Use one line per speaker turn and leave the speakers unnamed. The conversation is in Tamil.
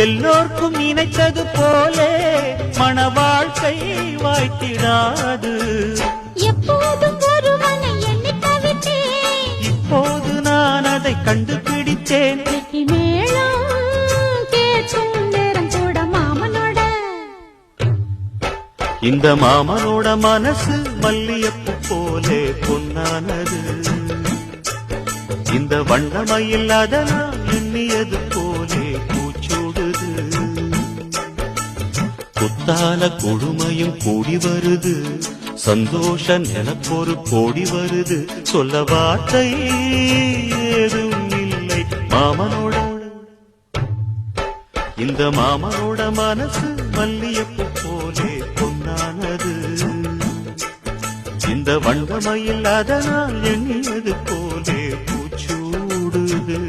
எல்லோர்க்கும் நினைத்தது போலே மன வாழ்க்கை வாய்த்திடாது.
எப்போதும் ஒருவனை எண்ணி தவித்தேன்,
இப்போது நான் அதை கண்டுபிடித்தேன்.
மேளம் கேட்கும் நேரம் கூட மாமனோட.
இந்த மாமனோட மனசு மல்லியப்பு போலே பொன்னானது. இந்த வண்ணமயில் அதனால் எண்ணியது போலே பூச்சூடுது. குத்தால கொழுமையும் கூடி வருது, சந்தோஷ நிலப்பொரு கோடி வருது. சொல்ல வார்த்தை ஏதும் இல்லை மாமனோட. இந்த மாமனோட மனசு மல்லியப்பு போலே பொன்னானது. இந்த வண்ணமயில் அதனால் எண்ணியது போலே பூச்சூடுது.